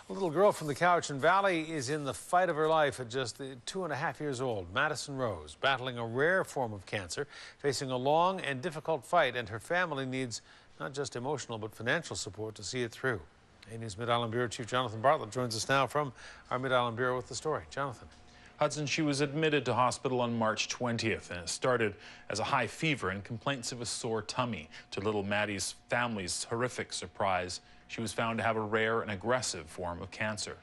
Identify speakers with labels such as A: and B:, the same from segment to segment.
A: A little girl from the Cowichan Valley is in the fight of her life at just 2.5 years old. Maddison Rose, battling a rare form of cancer, facing a long and difficult fight, and her family needs not just emotional but financial support to see it through. A News Mid-Island Bureau Chief Jonathan Bartlett joins us now from our Mid-Island Bureau with the story. Jonathan.
B: Hudson, she was admitted to hospital on March 20th, and it started as a high fever and complaints of a sore tummy. To little Maddi's family's horrific surprise, she was found to have a rare and aggressive form of cancer.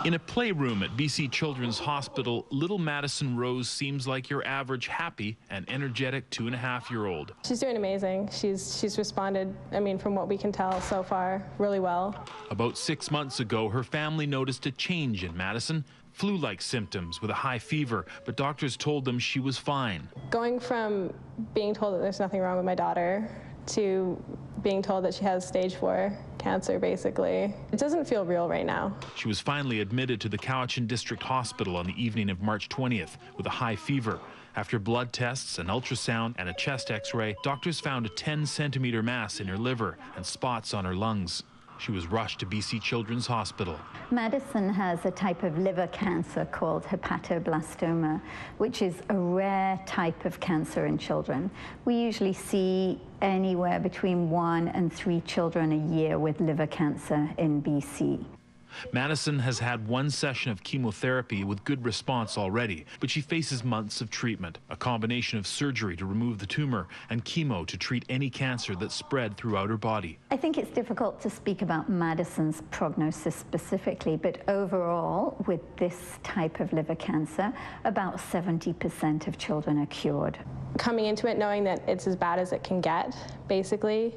B: In a playroom at BC Children's Hospital, little Maddison Rose seems like your average happy and energetic 2.5-year-old.
C: She's doing amazing. She's responded, from what we can tell so far, really well.
B: About 6 months ago, her family noticed a change in Maddison. Flu-like symptoms with a high fever, but doctors told them she was fine.
C: Going from being told that there's nothing wrong with my daughter to being told that she has stage 4 cancer, basically, it doesn't feel real right now.
B: She was finally admitted to the Cowichan District Hospital on the evening of March 20th with a high fever. After blood tests, an ultrasound, and a chest x-ray, doctors found a 10-centimeter mass in her liver and spots on her lungs. She was rushed to BC Children's Hospital.
D: Maddison has a type of liver cancer called hepatoblastoma, which is a rare type of cancer in children. We usually see anywhere between 1 and 3 children a year with liver cancer in BC.
B: Maddison has had 1 session of chemotherapy with good response already, but she faces months of treatment, a combination of surgery to remove the tumor and chemo to treat any cancer that's spread throughout her body.
D: I think it's difficult to speak about Maddison's prognosis specifically, but overall, with this type of liver cancer, about 70% of children are cured.
C: Coming into it knowing that it's as bad as it can get, basically,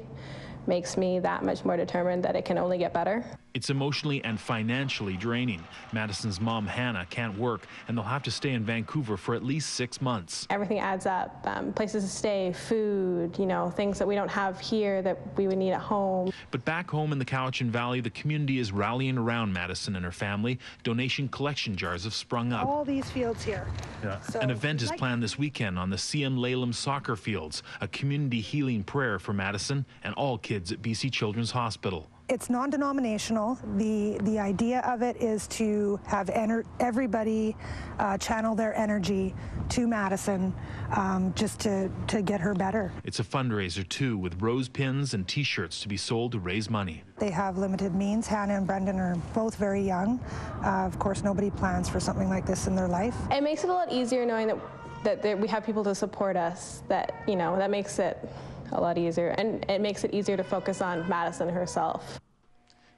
C: makes me that much more determined that it can only get better.
B: It's emotionally and financially draining. Maddison's mom, Hannah, can't work, and they'll have to stay in Vancouver for at least 6 months.
C: Everything adds up. Places to stay, food, things that we don't have here that we would need at home.
B: But back home in the Cowichan Valley, the community is rallying around Maddison and her family. Donation collection jars have sprung up.
E: All these fields here.
B: Yeah. So an event is planned this weekend on the CM Lalem soccer fields, a community healing prayer for Maddison and all kids at BC Children's Hospital.
E: It's non-denominational. The idea of it is to have everybody channel their energy to Maddison just to get her better.
B: It's a fundraiser too, with rose pins and t-shirts to be sold to raise money.
E: They have limited means. Hannah and Brendan are both very young. Of course, nobody plans for something like this in their life.
C: It makes it a lot easier knowing that we have people to support us, that makes it a lot easier, and it makes it easier to focus on Maddison herself.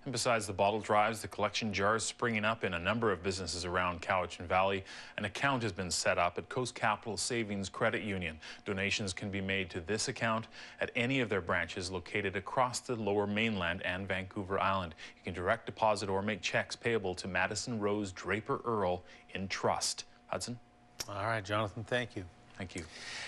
B: And besides the bottle drives, the collection jars springing up in a number of businesses around Cowichan Valley. An account has been set up at Coast Capital Savings Credit Union. Donations can be made to this account at any of their branches located across the Lower Mainland and Vancouver Island. You can direct deposit or make checks payable to Maddison Rose Draper Earl in trust. Hudson?
A: All right, Jonathan, thank you.
B: Thank you.